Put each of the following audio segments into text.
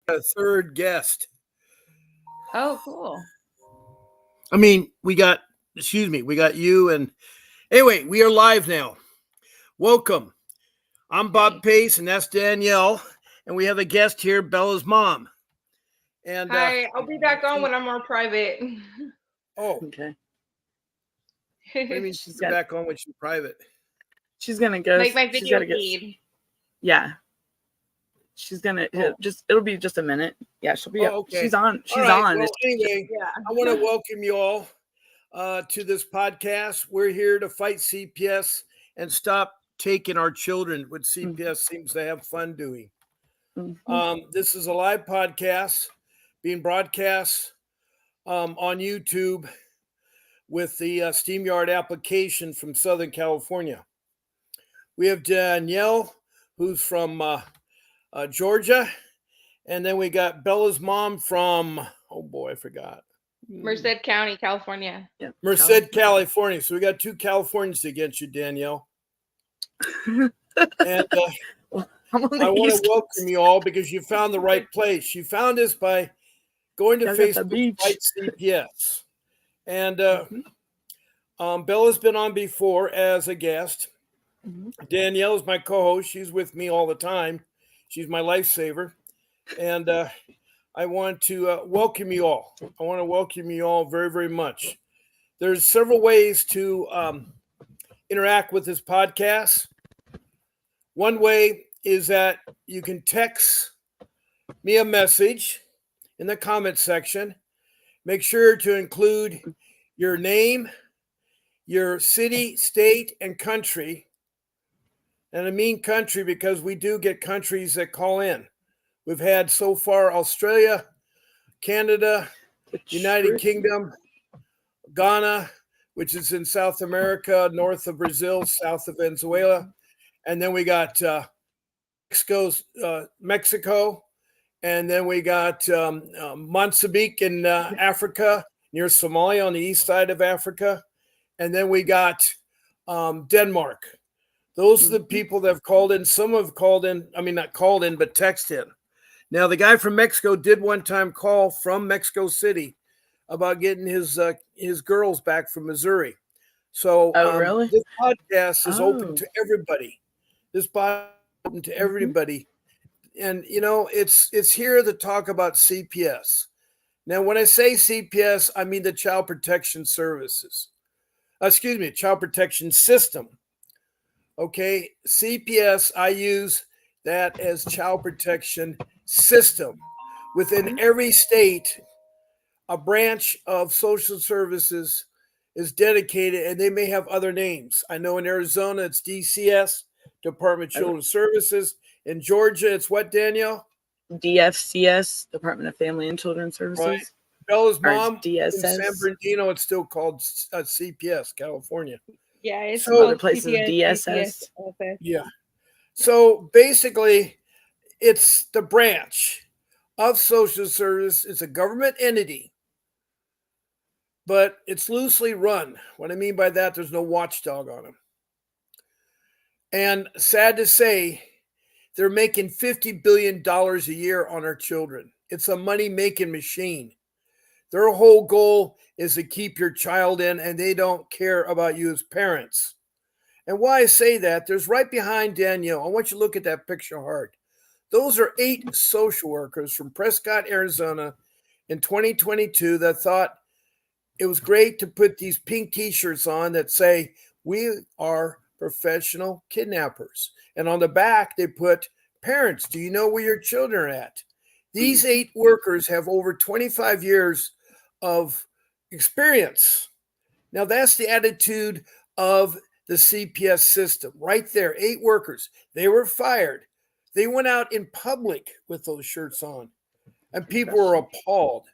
a third guest. Oh, cool. I mean, we got you. And anyway, we are live now. Welcome. I'm Bob Pace, and that's Danielle. And we have a guest here, Bella's mom. And Hi, I'll be back on when I'm more private. okay. What do you mean she's back on when she's private? She's gonna go. Like my video feed. Yeah. She's gonna it'll be just a minute. Yeah, she'll be okay. She's on. She's right. on. Well, anyway, I want to welcome you all to this podcast. We're here to fight CPS and stop taking our children, which CPS seems to have fun doing. This is a live podcast being broadcast on YouTube with the SteamYard application from Southern California. We have Danielle, who's from Georgia, and then we got Bella's mom from, I forgot. Merced County, California. Yeah, Merced, California. So we got two Californians against you, Danielle. And I want to welcome you all because you found the right place. You found us by going to Facebook Fight CPS. And Bella's been on before as a guest. Danielle is my co-host. She's with me all the time. She's my lifesaver. And I want to welcome you all. I want to welcome you all very, very much. There's several ways to interact with this podcast. One way is that you can text me a message in the comment section. Make sure to include your name, your city, state, and country. And I mean country because we do get countries that call in. We've had so far Australia, Canada, United Kingdom, Ghana, which is in South America, north of Brazil, south of Venezuela. And then we got Mexico. And then we got Mozambique in Africa, near Somalia on the east side of Africa. And then we got Denmark. Those are the people that have called in. Some have called in, not called in, but texted in. Now, the guy from Mexico did one time call from Mexico City about getting his girls back from Missouri. So really? This podcast is open to everybody. This podcast is open to everybody. And, it's here to talk about CPS. Now, when I say CPS, I mean the Child Protection Services. Child Protection System. Okay, CPS, I use that as Child Protection System. Within every state, a branch of social services is dedicated, and they may have other names. I know in Arizona, it's DCS, Department of Children's Services. In Georgia, it's what, Danielle? DFCS, Department of Family and Children's Services. Right. Bella's mom, DSS. in San Bernardino, it's still called CPS, California. Yeah, it's other places DSS. Yeah. So basically, it's the branch of social service. It's a government entity, but it's loosely run. What I mean by that, there's no watchdog on them. And sad to say, they're making $50 billion a year on our children. It's a money-making machine. Their whole goal is to keep your child in, and they don't care about you as parents. And why I say that, there's right behind Danielle. I want you to look at that picture hard. Those are 8 social workers from Prescott, Arizona in 2022 that thought it was great to put these pink t-shirts on that say, "We are professional kidnappers." And on the back, they put, "Parents, do you know where your children are at?" These 8 workers have over 25 years of experience. Now, that's the attitude of the CPS system right there. 8 workers. They were fired. They went out in public with those shirts on, and people were appalled.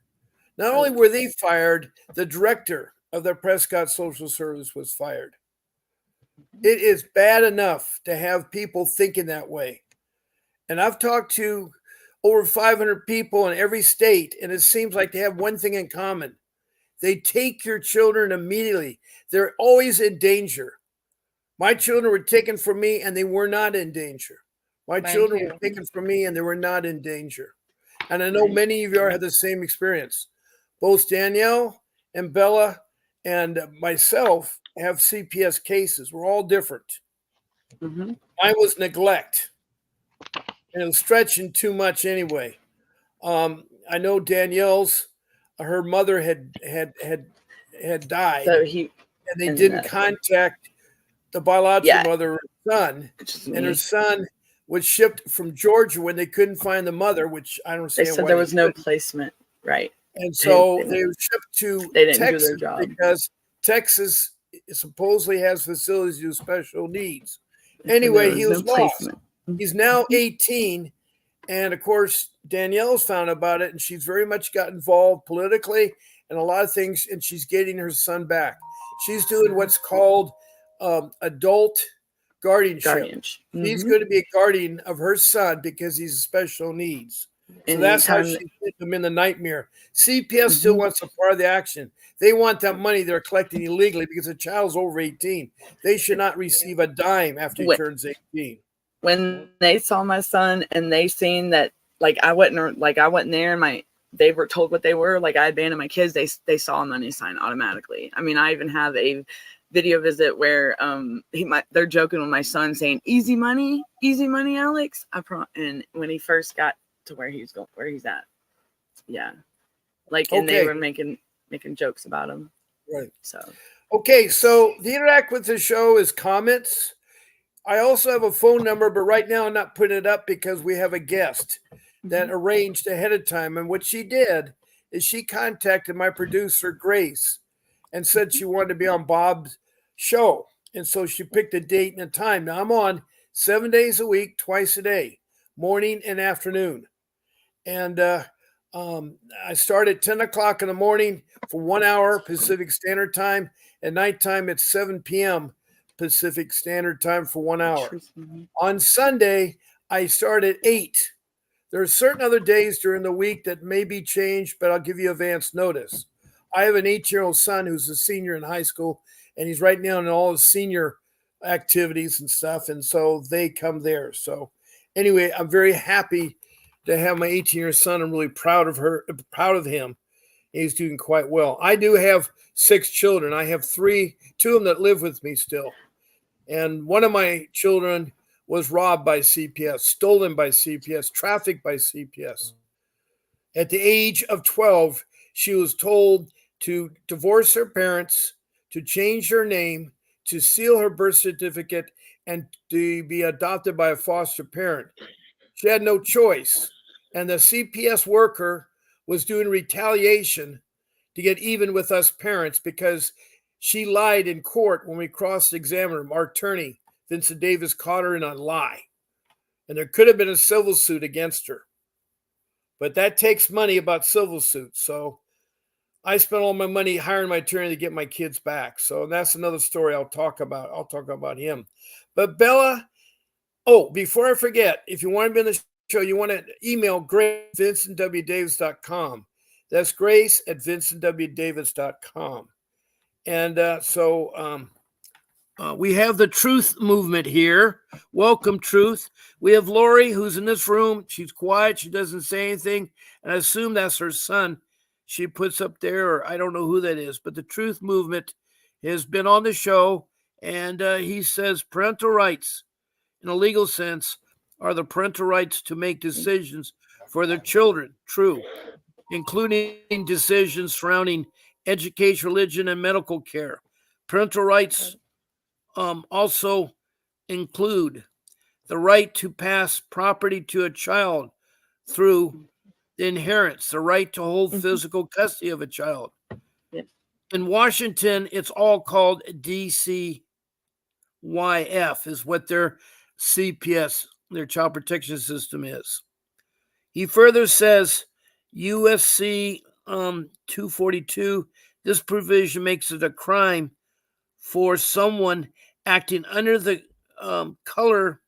Not only were they fired, the director of the Prescott Social Service was fired. It is bad enough to have people thinking that way. And I've talked to over 500 people in every state, and it seems like they have one thing in common. They take your children immediately. They're always in danger. My children were taken from me, and they were not in danger. My children were taken from me, and they were not in danger. And I know many of you had the same experience. Both Danielle and Bella and myself have CPS cases. We're all different. Mm-hmm. Mine was neglect, and it was stretching too much anyway. I know Danielle's, her mother had died, So he and they and didn't contact the biological Yeah. mother of her son, which is and her me. son was shipped from Georgia when they couldn't find the mother, which I don't They understand said why there they was no couldn't. placement, right? And They didn't- so they they didn't- were shipped to They didn't do Texas their job. because Texas supposedly has facilities with special needs. They said there Anyway, he was no lost. placement. He's now 18. And of course, Danielle's found about it, and she's very much got involved politically and a lot of things, and she's getting her son back. She's doing what's called adult guardianship. Guardianship. She's Mhm. going to be a guardian of her son because he's special needs. So And that's how anytime she put them in the nightmare. CPS still Mhm. wants a part of the action. They want that money they're collecting illegally because the child's over 18. They should not receive a dime after he When- turns 18. when they saw my son and they seen that I wasn't there and they were told what they were, I abandoned my kids, they saw a money sign automatically. I mean, I even have a video visit where they're joking with my son saying easy money Alex. And when he first got to where he's at, yeah, and they Okay. were making jokes about him. Right. So Okay, so the interact with the show is comments. I also have a phone number, but right now I'm not putting it up because we have a guest that arranged ahead of time. And what she did is she contacted my producer, Grace, and said she wanted to be on Bob's show. And so she picked a date and a time. Now I'm on 7 days a week, twice a day, morning and afternoon. And I start at 10 o'clock in the morning for 1 hour Pacific Standard Time. At nighttime, it's 7 p.m. Pacific Standard Time for 1 hour. On Sunday, I start at 8. There are certain other days during the week that may be changed, but I'll give you advance notice. I have an 8-year-old son who's a senior in high school, and he's right now in all his senior activities and stuff, and so they come there. So anyway, I'm very happy to have my 18-year-old son. I'm really proud of him. He's doing quite well. I do have 6 children. I have 2 of them that live with me still. And one of my children was robbed by CPS, stolen by CPS, trafficked by CPS. At the age of 12, she was told to divorce her parents, to change her name, to seal her birth certificate, and to be adopted by a foster parent. She had no choice. And the CPS worker was doing retaliation to get even with us parents because she lied in court when we cross-examined her. Our attorney, Vincent Davis, caught her in a lie. And there could have been a civil suit against her. But that takes money about civil suits. So I spent all my money hiring my attorney to get my kids back. So that's another story I'll talk about. I'll talk about him. But Bella, before I forget, if you want to be in the show, you want to email Grace at vincentwdavis.com. That's Grace at vincentwdavis.com. And we have the Truth Movement here. Welcome, Truth. We have Lori, who's in this room. She's quiet. She doesn't say anything. And I assume that's her son she puts up there, or I don't know who that is. But the Truth Movement has been on the show, and he says parental rights, in a legal sense, are the parental rights to make decisions for their children. True. Including decisions surrounding education, religion, and medical care. Parental rights also include the right to pass property to a child through the inheritance, the right to hold physical custody of a child. Yes. In Washington, it's all called DCYF, is what their CPS, their child protection system is. He further says, USC 242, this provision makes it a crime for someone acting under the color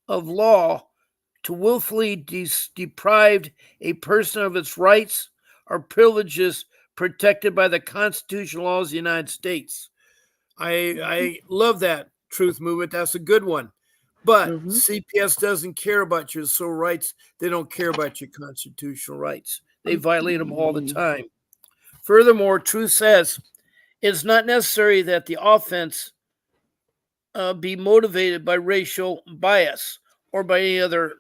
of law to willfully deprive a person of its rights or privileges protected by the constitutional laws of the United States. I love that Truth Movement. That's a good one. But Mhm. CPS doesn't care about your civil rights. They don't care about your constitutional rights. They violate them all the time. Furthermore, truth says it's not necessary that the offense be motivated by racial bias or by any other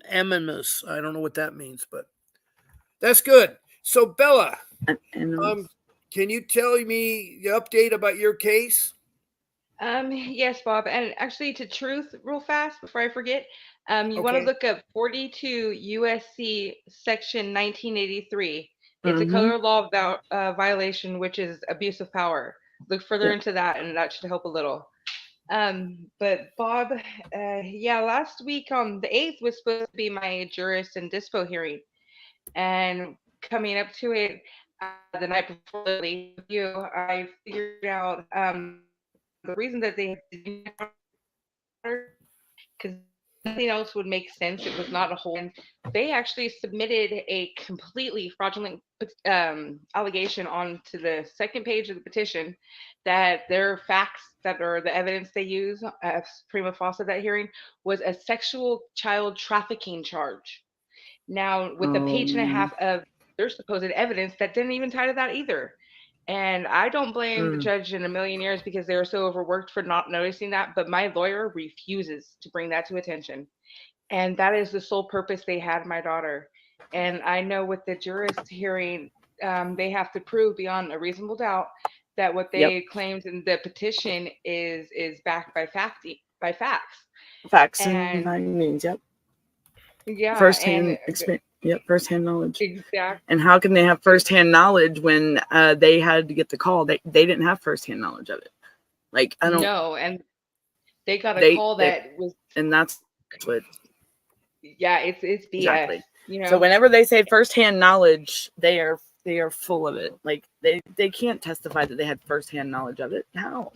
animus. I don't know what that means, but that's good. So, Bella, And can you tell me the update about your case? Yes, Bob. And actually, to truth, real fast before I forget, you want to Okay. look up 42 USC Section 1983. It's a Mhm. color law violation, which is abuse of power. Look further Yep. into that, and that should help a little. But Bob, yeah, last week on the 8th was supposed to be my juris and dispo hearing, and coming up to it the night before you, I figured out the reason that they didn't, because nothing else would make sense. It was not a whole. And they actually submitted a completely fraudulent allegation onto the second page of the petition that their facts that are the evidence they use prima facie that hearing was a sexual child trafficking charge. Now, with a page and a half of their supposed evidence that didn't even tie to that either. And I don't blame the judge in a million years because they were so overworked for not noticing that. But my lawyer refuses to bring that to attention. And that is the sole purpose they had my daughter. And I know with the jurist hearing, they have to prove beyond a reasonable doubt that what they claimed in the petition is backed by facts. Facts and And findings. Yep. yeah, Firsthand and experience. Yep. Firsthand knowledge. exactly. And how can they have firsthand knowledge when they had to get the call? They didn't have firsthand knowledge of it. Like I don't. No, and they got a They call that was, and that's what yeah, it's BS, exactly. you know. So whenever they say firsthand knowledge, they are full of it. Like they can't testify that they had firsthand knowledge of it. How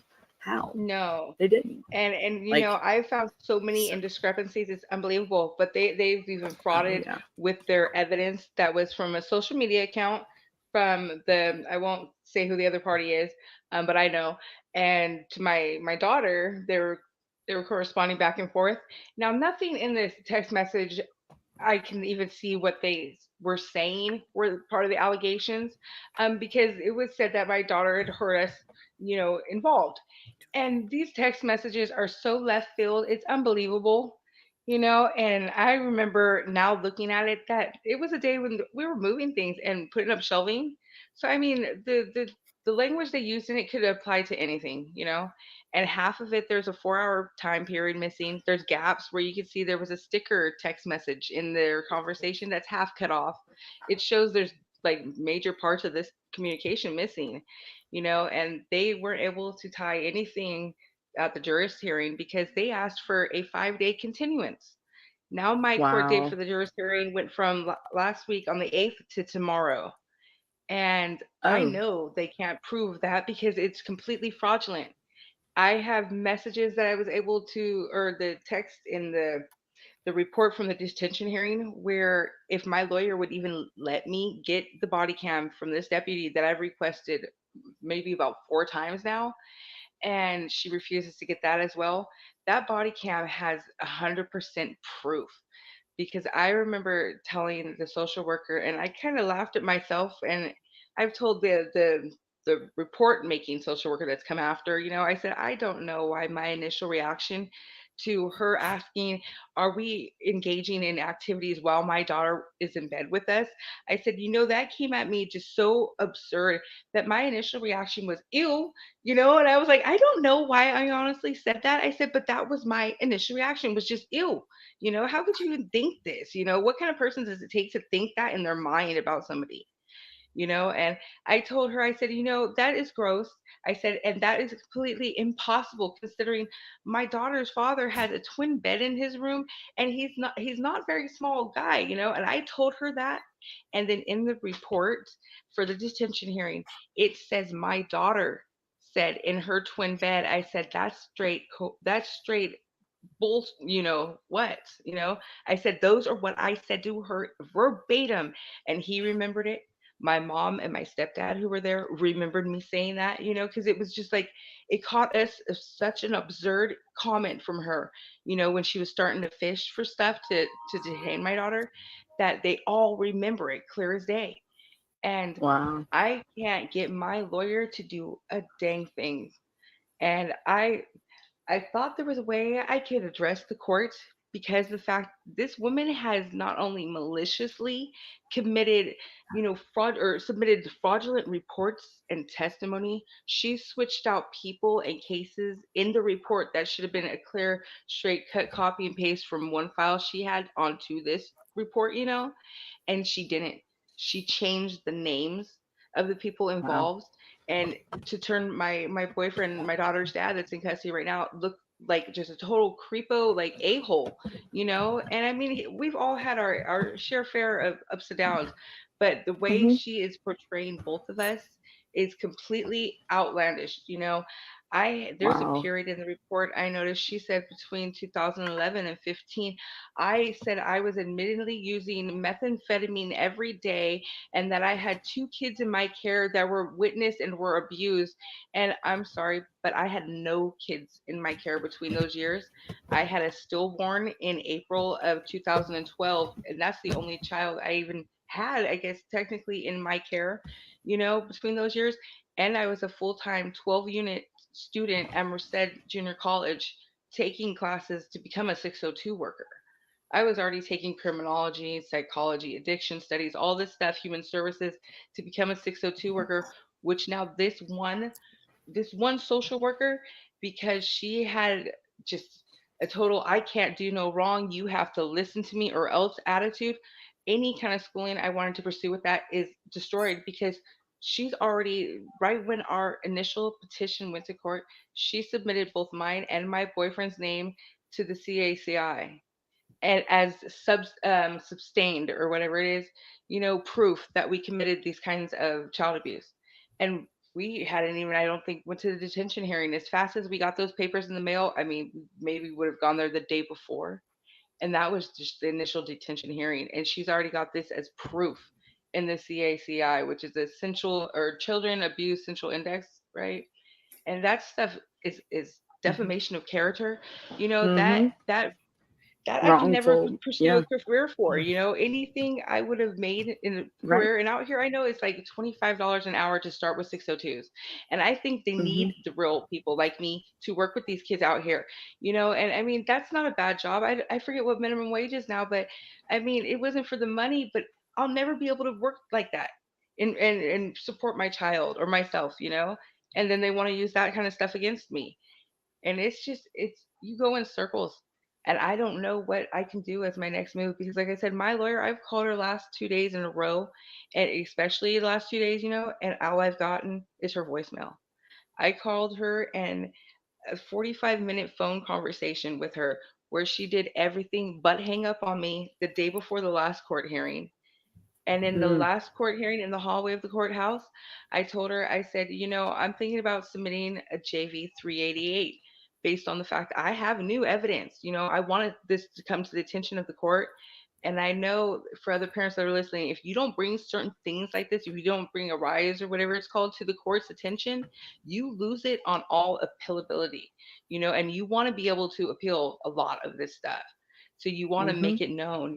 No. they didn't. And you Like, know, I found so many indiscrepancies. It's unbelievable. But they've even frauded yeah. with their evidence that was from a social media account from the, I won't say who the other party is, but I know. And to my daughter, they were corresponding back and forth. Now, nothing in this text message I can even see what they were saying were part of the allegations, because it was said that my daughter had heard us, involved. And these text messages are so left field, it's unbelievable, And I remember now looking at it that it was a day when we were moving things and putting up shelving. So I mean, the language they used in it could apply to anything. And half of it, there's a 4-hour time period missing. There's gaps where you can see there was a sticker text message in their conversation that's half cut off. It shows there's like major parts of this communication missing. And they weren't able to tie anything at the jurist hearing because they asked for a 5-day continuance. Now my court date for Wow. the jurist hearing went from last week on the 8th to tomorrow. And I Oh. know they can't prove that because it's completely fraudulent. I have messages that I was able to, or the text in the report from the detention hearing, where if my lawyer would even let me get the body cam from this deputy that I've requested maybe about 4 times now, and she refuses to get that as well. That body cam has 100% proof, because I remember telling the social worker, and I kind of laughed at myself, and I've told the report making social worker that's come after, I said, I don't know why my initial reaction to her asking, are we engaging in activities while my daughter is in bed with us? I said, that came at me just so absurd that my initial reaction was, ew, and I was like, I don't know why I honestly said that. I said, but that was my initial reaction, was just, ew. How could you even think this? What kind of person does it take to think that in their mind about somebody? And I told her, I said, that is gross. I said, and that is completely impossible considering my daughter's father has a twin bed in his room, and he's not a very small guy, and I told her that. And then in the report for the detention hearing, it says my daughter said in her twin bed. I said, that's straight bull, what, I said, those are what I said to her verbatim. And he remembered it. My mom and my stepdad who were there remembered me saying that, because it was just like it caught us of such an absurd comment from her, when she was starting to fish for stuff to detain my daughter, that they all remember it clear as day. And Wow. I can't get my lawyer to do a dang thing. And I thought there was a way I could address the court, because the fact this woman has not only maliciously committed, fraud, or submitted fraudulent reports and testimony, she switched out people and cases in the report that should have been a clear, straight cut copy and paste from one file she had onto this report, and she didn't. She changed the names of the people Wow. involved, and to turn my boyfriend, my daughter's dad, that's in custody right now, look like just a total creepo, like a hole, And I mean, we've all had our share fare of ups and downs, but the way Hmm. she is portraying both of us is completely outlandish. There's a Wow. period in the report I noticed. She said between 2011 and 15, I said I was admittedly using methamphetamine every day, and that I had two kids in my care that were witnessed and were abused. And I'm sorry, but I had no kids in my care between those years. I had a stillborn in April of 2012, and that's the only child I even had, I guess, technically in my care, between those years. And I was a full time 12-unit student at Merced Junior College, taking classes to become a 602 worker. I was already taking criminology, psychology, addiction studies, all this stuff, human services, to become a 602 worker, which now this one social worker, because she had just a total I can't do no wrong, you have to listen to me or else attitude. Any kind of schooling I wanted to pursue with that is destroyed, because she's already, right when our initial petition went to court, she submitted both mine and my boyfriend's name to the CACI, and as sustained, or whatever it is, proof that we committed these kinds of child abuse. And we hadn't even, I don't think, went to the detention hearing. As fast as we got those papers in the mail, I mean, maybe would have gone there the day before. And that was just the initial detention hearing. And she's already got this as proof in the CACI, which is the Central or Children Abuse Central Index, right? And that stuff is defamation of character. You know that Hmm. that I can never Wrongful. pursue Yeah. a career for. Anything I would have made in a Right. career, and out here I know it's like $25 an hour to start with 602s, and I think they Hmm. need the real people like me to work with these kids out here. And I mean, that's not a bad job. I forget what minimum wage is now, but I mean, it wasn't for the money, but I'll never be able to work like that and support my child or myself. And then they want to use that kind of stuff against me, and it's you go in circles, and I don't know what I can do as my next move, because like I said, my lawyer, I've called her last 2 days in a row, and especially the last 2 days, and all I've gotten is her voicemail. I called her, and a 45-minute phone conversation with her, where she did everything but hang up on me the day before the last court hearing. And in the Mm. last court hearing in the hallway of the courthouse, I told her, I said, I'm thinking about submitting a JV 388 based on the fact I have new evidence. I wanted this to come to the attention of the court. And I know for other parents that are listening, if you don't bring certain things like this, if you don't bring a rise or whatever it's called to the court's attention, you lose it on all appealability, and you want to be able to appeal a lot of this stuff. So you want to Hmm. make it known.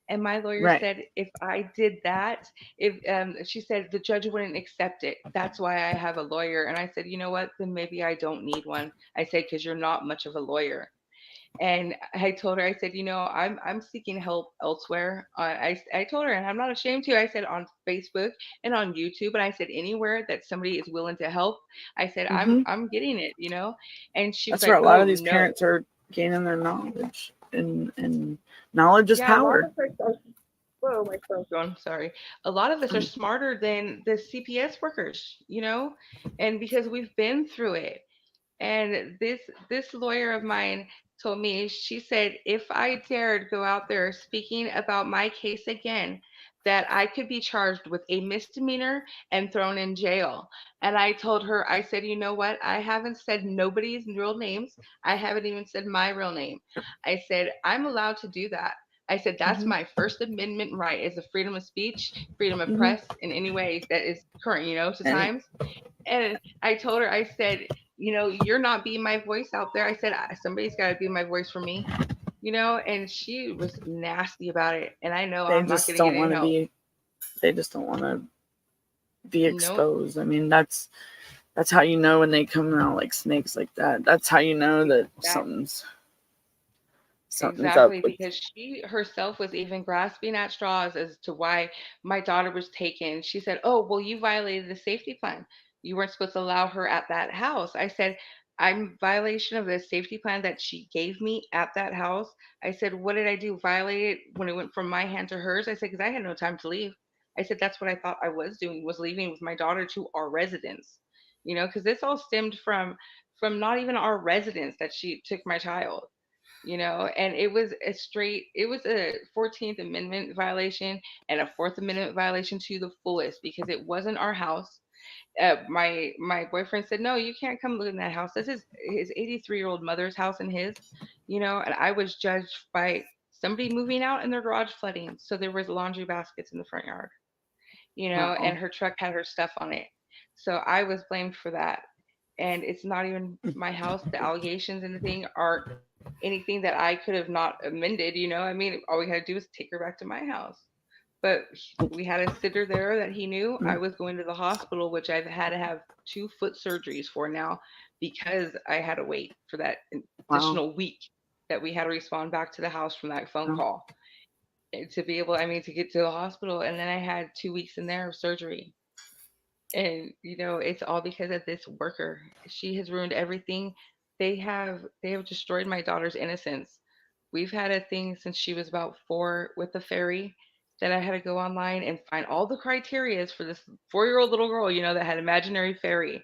And my lawyer Right. said if I did that, if she said the judge wouldn't accept it. That's why I have a lawyer. And I said, you know what? Then maybe I don't need one. I said, because you're not much of a lawyer. And I told her, I said, I'm seeking help elsewhere. I told her, and I'm not ashamed to. I said on Facebook and on YouTube, and I said anywhere that somebody is willing to help. I said I'm Hmm. I'm getting it. And she was That's where like, a lot oh of these no. parents are gaining their knowledge, and knowledge is Yeah, a lot power. of us are. Whoa, my phone's going. Sorry. A lot of us are Mm. smarter than the CPS workers, and because we've been through it. And this lawyer of mine told me, she said, if I dared go out there speaking about my case again, that I could be charged with a misdemeanor and thrown in jail. And I told her, I said, you know what? I haven't said nobody's real names. I haven't even said my real name. I said, I'm allowed to do that. I said, that's Mhm. my First Amendment right, is the freedom of speech, freedom of Mhm. press in any way that is current, to And times. And I told her, I said, you're not being my voice out there. I said, somebody's got to be my voice for me, and she was nasty about it. And I know they I'm not just going to get don't any want to help. be. They just don't want to be Nope. exposed. I mean, that's how you know when they come out like snakes like that. That's how you know that something's up Exactly, with. because she herself was even grasping at straws as to why my daughter was taken. She said, "Oh, well, you violated the safety plan. You weren't supposed to allow her at that house." I said, "I'm in violation of the safety plan that she gave me at that house." I said, "What did I do? Violate it when it went from my hand to hers?" I said, "Because I had no time to leave." I said, "That's what I thought I was doing, was leaving with my daughter to our residence." Because this all stemmed from not even our residence that she took my child. And it was a 14th Amendment violation and a Fourth Amendment violation to the fullest, because it wasn't our house. My boyfriend said, no, you can't come live in that house. This is his 83-year-old mother's house and his, and I was judged by somebody moving out and their garage flooding. So there was laundry baskets in the front yard, Wow. and her truck had her stuff on it. So I was blamed for that. And it's not even my house. The allegations and the thing aren't anything that I could have not amended. I mean, all we had to do was take her back to my house. But we had a sitter there that he knew. I was going to the hospital, which I've had to have 2 foot surgeries for now, because I had to wait for that Wow. additional week that we had to respond back to the house from that phone call, to be able, to get to the hospital. And then I had 2 weeks in there of surgery. And it's all because of this worker. She has ruined everything. They have destroyed my daughter's innocence. We've had a thing since she was about 4 with the fairy, that I had to go online and find all the criterias for this 4-year-old little girl, that had imaginary fairy,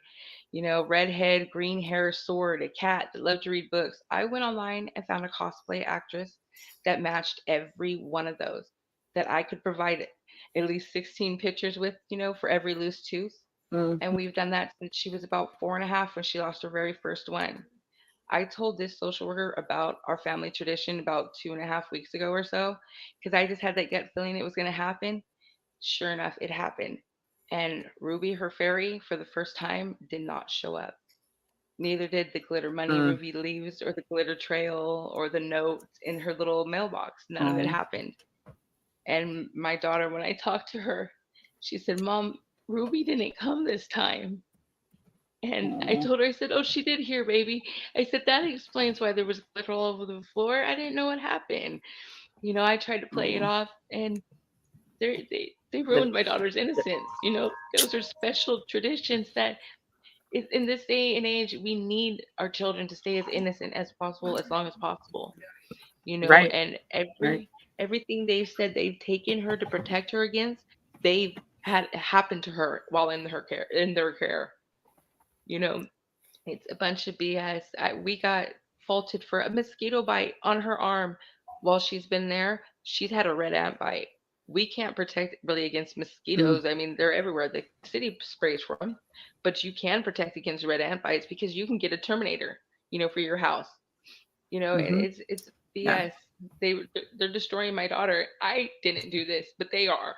red head, green hair, sword, a cat that loved to read books. I went online and found a cosplay actress that matched every one of those, that I could provide at least 16 pictures with, for every loose tooth. And we've done that since she was about 4.5, when she lost her very first one. I told this social worker about our family tradition about 2.5 weeks ago or so, because I just had that gut feeling it was going to happen. Sure enough, it happened. And Ruby, her fairy, for the first time, did not show up. Neither did the glitter money Ruby leaves, or the glitter trail, or the note in her little mailbox. None of it happened. And my daughter, when I talked to her, she said, Mom, Ruby didn't come this time. And I told her, I said, oh, she did hear, baby. I said, that explains why there was glitter all over the floor. I didn't know what happened. I tried to play it off, and they ruined my daughter's innocence. Those are special traditions that in this day and age, we need our children to stay as innocent as possible, as long as possible. Right. And Right. everything they've said they've taken her to protect her against, they've had happened to her while in their care. It's a bunch of BS. We got faulted for a mosquito bite on her arm while she's been there. She's had a red ant bite. We can't protect really against mosquitoes. I mean, they're everywhere. The city sprays for them, but you can protect against red ant bites, because you can get a Terminator, for your house. And it's Yeah. BS. They're destroying my daughter. I didn't do this, but they are.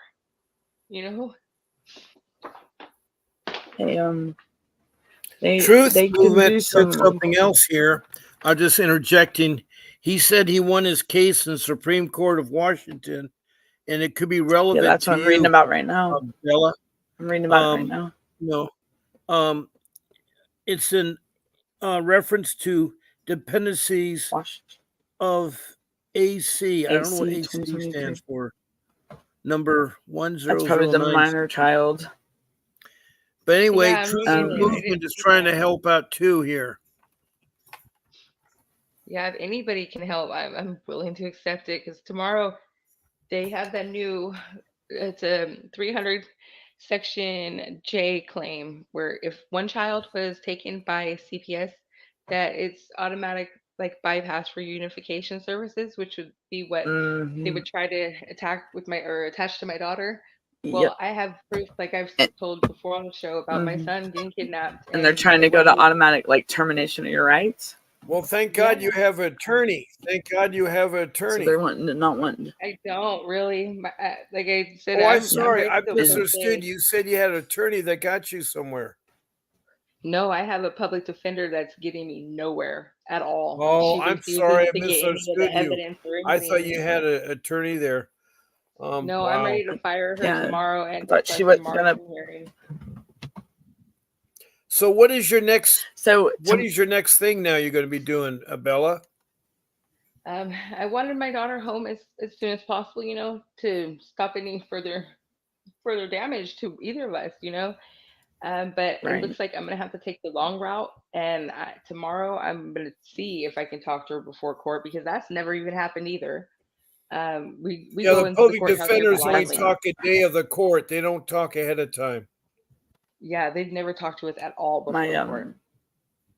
Truth They can Movement do said some. something else here. I'm just interjecting. He said he won his case in the Supreme Court of Washington, and it could be relevant That's to what I'm you, reading about right now. Bella. I'm reading about it right now. No, it's in reference to dependencies of AC. I don't know what AC 2023. stands for. Number That's probably the 1009. minor child. But anyway, Yeah, Truth me neither. I Movement didn't is see trying that. to help out too here. Yeah, if anybody can help, I'm willing to accept it, because tomorrow they have that new, it's a 300 section J claim, where if one child was taken by CPS, that it's automatic, like, bypass for unification services, which would be what they would try to attach to my daughter. Yep. Well, I have proof, like I've told before on the show, about my son being kidnapped, And they're trying to go to automatic, like, termination of your rights. Well, thank God Yeah. you have an attorney. Thank God you have an So attorney. they're not wanting. I don't really. Like I said, Oh, I'm I'm sorry. ready I to go pro misunderstood. se. You said you had an attorney that got you somewhere. No, I have a public defender that's getting me nowhere at all. Oh, She I'm refuses sorry. I to get any of the misunderstood you. evidence or I thought you anything. had an attorney there. No, I'm Wow. ready to fire her Yeah, tomorrow I and thought she request a was gonna. Marshall hearing. So what is your next So Um, thing now you're going to be doing, Bella? I wanted my daughter home as soon as possible, to stop any further damage to either of us, But it right. looks like I'm gonna have to take the long route, and tomorrow I'm gonna see if I can talk to her before court because that's never even happened either. We Yeah, go the into the public courthouse there defenders only blindly. talk a day of the court. They don't talk ahead of time. Yeah, they've never talked to us at all before My court.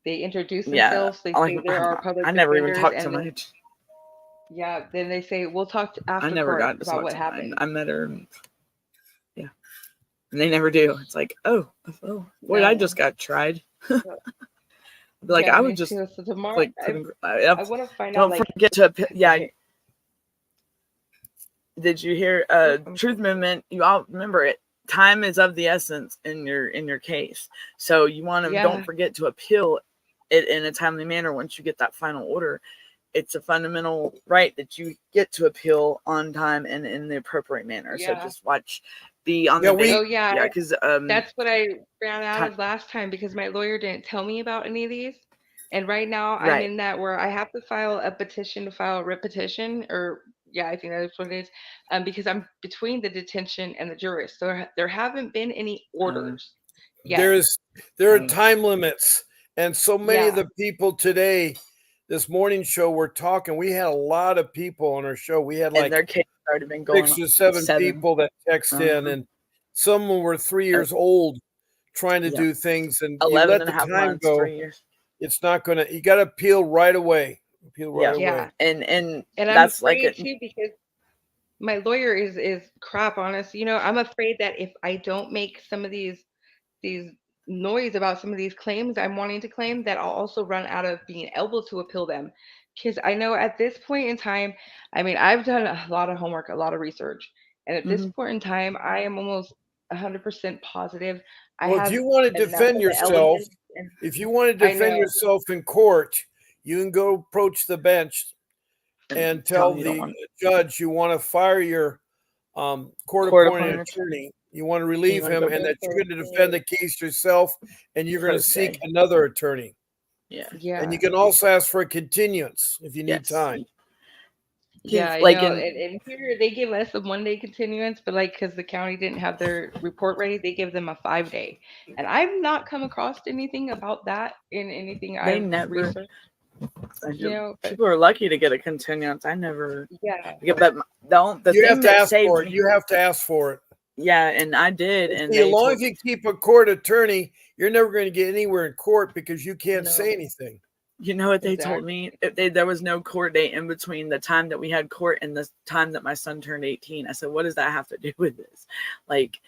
They introduce yeah. themselves. They Like say they're our public I never even defenders, talked to and then my. then they say we'll talk I after never court got to about talk what to mine. happened. I met her. Yeah, and they never do. It's like, oh, boy, I just No, got tried. so, Like yeah, I me would just too. So tomorrow, like I want to find out don't like, forget to yeah. okay, Did you hear I'm truth sorry. movement? You all remember it. Time is of the essence in your case. So you want to don't Yeah, forget to appeal it in a timely manner once you get that final order. It's a fundamental right that you get to appeal on time and in the appropriate manner. So yeah. just be on Yeah, the date. Oh yeah, Yeah, because that's what I ran out time of last time because my lawyer didn't tell me about any of these. And right now I'm right. in that where I have to file a petition to file a writ petition, or yeah, I think that's what it is. Because I'm between the detention and the jurist. So there haven't been any Uh, orders yet. there are time limits, and so many of Yeah, the people today, this morning show, we're talking. We had a lot of people on our show. We had and like their case has already been going 6 on or 7 7. people that text in, and some of them were 3 years old trying to Yeah, do things. And you 11 let and a the half time months, go, 3 years. it's not gonna. You got to appeal right away. Appeal right Yeah, away. yeah. and And I'm that's like afraid too because my lawyer is crap honest. I'm afraid that if I don't make some of these noise about some of these claims I'm wanting to claim, that I'll also run out of being able to appeal them. Because I know at this point in time, I mean, I've done a lot of homework, a lot of research, and at this mhm. point in time, I am almost 100% positive I Well, if have you want to enough defend of the yourself, elements. And if you want to I defend know, yourself in court, you can go approach the bench And and tell tell them you don't the want judge you want to fire your court court-appointed appointed. attorney. You want to And you relieve want to him, go and go that pro you're going to defend the se. case yourself, and you're going to pro seek se. another attorney. Yeah. And you Yeah, can also ask for a continuance if you need Yes. time. yeah, I Like know. in And here they give us a 1 day continuance, but like because the county didn't have their report ready, they give them a 5 day. And I've not come across anything about that in anything they I've never researched, but people are lucky to get a continuance. I never yeah, get, but the You have thing to that ask saved for it. me. You have to ask for it. Yeah, and I did, and See, as they long told as you keep a court attorney, you're never going to get anywhere in court because you can't say no, anything. you know what they told exactly. me. There was no court date in between the time that we had court and the time that my son turned 18. I said, what does that have to do with this? Like,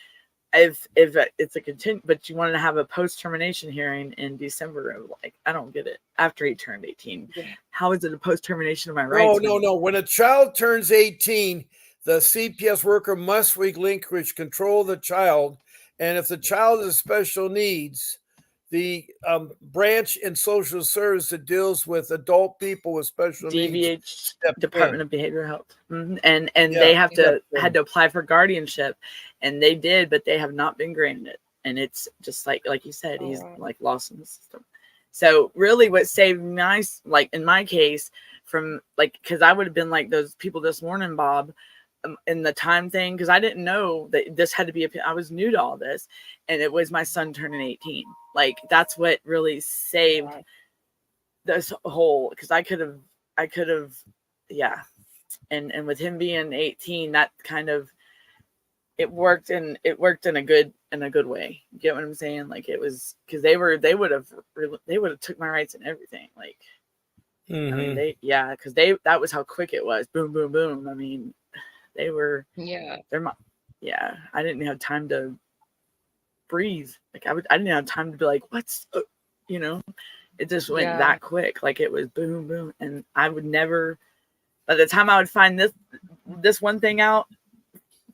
if it's a continue, but you wanted to have a post termination hearing in December, like I don't get it. After he turned 18, Yeah, how is it a post termination of my No, rights? no, no. When a child turns 18, the CPS worker must relinquish control of the child. And if the child has special needs, the branch in social service that deals with adult people with special needs DVH, steps Department in. of Behavioral Health, and Yeah, they had steps to in. apply for guardianship, and they did, but they have not been granted it. And it's just like you said, oh he's wow, like lost in the system. So really, what saved me, like in my case, from like because I would have been like those people this morning, Bob, in the time thing, because I didn't know that this had to be I was new to all this, and it was my son turning 18. Like that's what really saved wow. this whole, because I could have yeah, and with him being 18, that kind of it worked in a good way. You get what I'm saying? Like it was because they would have took my rights and everything. Like I mean Mm-hmm. because that was how quick it was. Boom, boom, boom. I mean they were Yeah, they're my yeah. I didn't have time to breathe. Like I didn't have time to be like what's you know It just went Yeah. that quick. Like it was boom, boom. And I would never, by the time I would find this one thing out,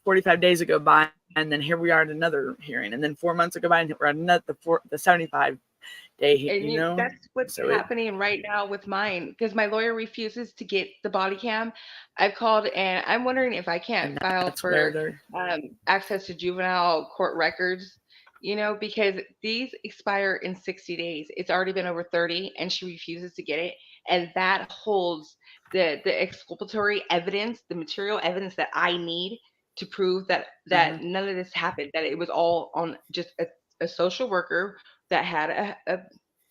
45 days ago by, and then here we are at another hearing. And then 4 months ago by, and we're at another, the 75 day, And that's what's So happening right now with mine, because my lawyer refuses to get the body cam. I've called and I'm wondering if I can't and file that's where for they're, access to juvenile court records, because these expire in 60 days. It's already been over 30 and she refuses to get it. And that holds the exculpatory evidence, the material evidence that I need to prove that none of this happened, that it was all on just a social worker that had a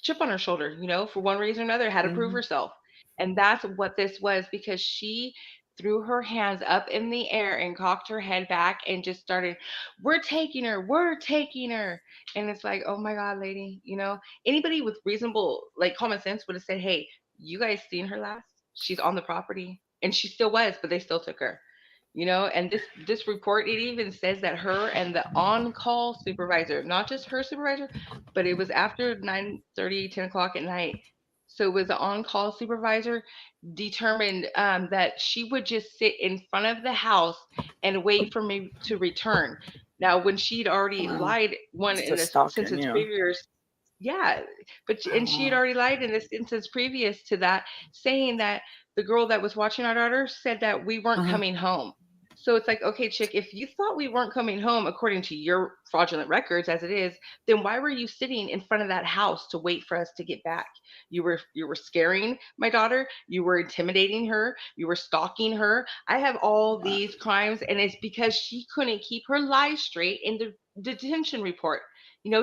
chip on her shoulder, for one reason or another, had to prove herself. And that's what this was, because she threw her hands up in the air and cocked her head back and just started, we're taking her, we're taking her. And it's like, oh my God, lady, anybody with reasonable, like, common sense would have said, hey, you guys seen her last? She's on the property. And she still was, but they still took her. And this report, it even says that her and the on-call supervisor, not just her supervisor, but it was after 9:30, 10 o'clock at night. So it was the on-call supervisor determined that she would just sit in front of the house and wait for me to return. Now, when she'd already lied one just in a the stalking, sentence previous, yeah, and she had already lied in this instance previous to that, saying that the girl that was watching our daughter said that we weren't coming home. So it's like, okay, chick, if you thought we weren't coming home according to your fraudulent records as it is, then why were you sitting in front of that house to wait for us to get back? You were scaring my daughter, you were intimidating her, you were stalking her. I have all these crimes, and it's because she couldn't keep her lies straight in the detention report.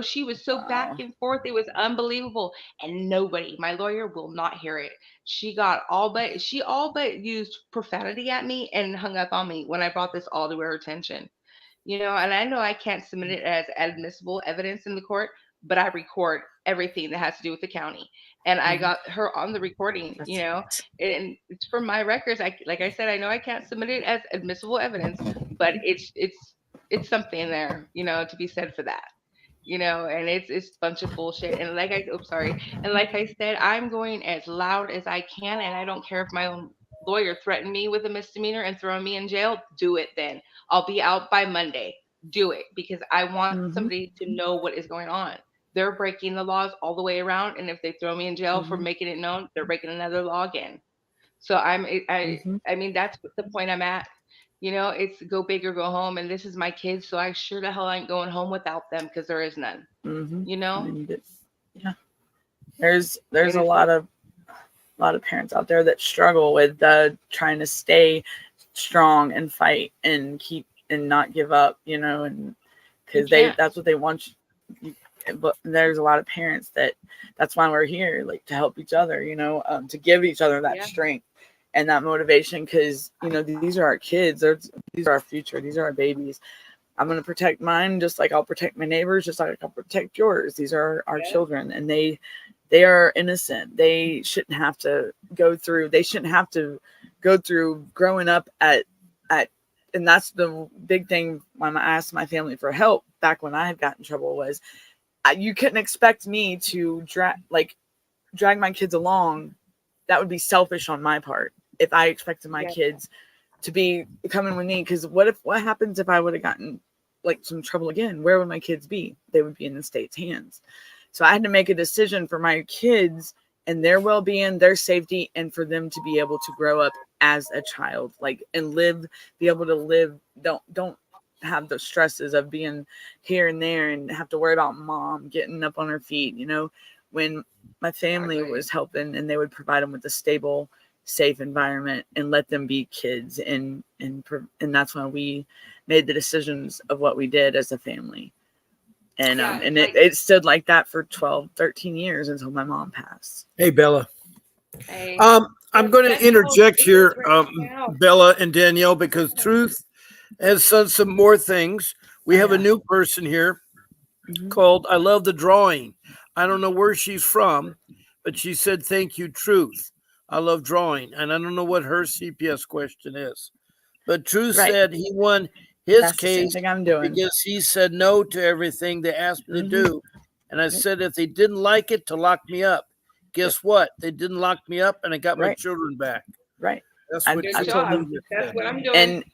She was so back and forth, it was unbelievable. And nobody, my lawyer will not hear it. She all but used profanity at me and hung up on me when I brought this all to her attention. And I know I can't submit it as admissible evidence in the court, but I record everything that has to do with the county. And I got her on the recording, and it's for my records. Like I said, I know I can't submit it as admissible evidence, but it's something there, to be said for that. And it's a bunch of bullshit. And like I said, I'm going as loud as I can, and I don't care if my own lawyer threatened me with a misdemeanor and throwing me in jail. Do it then. I'll be out by Monday. Do it, because I want somebody to know what is going on. They're breaking the laws all the way around, and if they throw me in jail for making it known, they're breaking another law again. So I mean, that's the point I'm at. It's go big or go home, and this is my kids, so I sure the hell ain't going home without them, because there is none. Yeah, there's a lot of parents out there that struggle with trying to stay strong and fight and keep and not give up, and because that's what they want you. But there's a lot of parents that's why we're here, like, to help each other, to give each other that strength and that motivation, because these are our kids, these are our future, these are our babies. I'm going to protect mine just like I'll protect my neighbors, just like I'll protect yours. These are our children, and they are innocent. They shouldn't have to go through growing up at and that's the big thing when I asked my family for help back when I had got in trouble was you couldn't expect me to drag my kids along. That would be selfish on my part if I expected my kids to be coming with me. Because what happens if I would have gotten some trouble again? Where would my kids be? They would be in the state's hands. So I had to make a decision for my kids and their well-being, their safety, and for them to be able to grow up as a child, and be able to live. Don't have the stresses of being here and there and have to worry about mom getting up on her feet. When my family was helping, and they would provide them with a stable, safe environment and let them be kids. And that's when we made the decisions of what we did as a family. And it stood like that for 12, 13 years until my mom passed. Hey, Bella. Hey. I'm going to interject here, Bella and Danielle, because Truth has said some more things. We have a new person here called I Love the Drawing. I don't know where she's from, but she said, thank you, Truth. I love drawing. And I don't know what her CPS question is. But Truth said he won his case because he said no to everything they asked me to do. And I said, if they didn't like it, to lock me up. guess what? They didn't lock me up, and I got my Right. children back. Right. That's I- what Good I you told job. them- That's what I'm doing.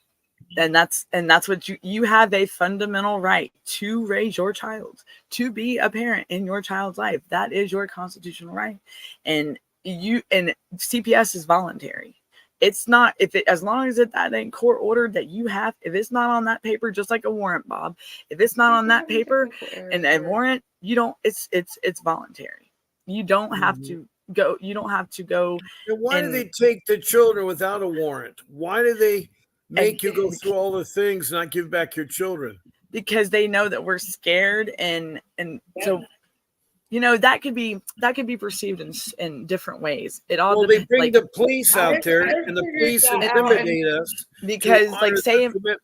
And that's what you have a fundamental right to raise your child, to be a parent in your child's life. That is your constitutional right. And CPS is voluntary. It's not, as long as that ain't court ordered that you have, if it's not on that paper, just like a warrant, Bob, if it's not on that paper and a warrant, you don't, it's voluntary. You don't have to go, And why do and- they take the children without a warrant? Why do they make you go through all the things and not give back your children? because they know that we're scared, and so that could be perceived in different ways. It all Well, they depends, bring the police out there, I and the figured police that out, intimidate us because to like honor say the commitment.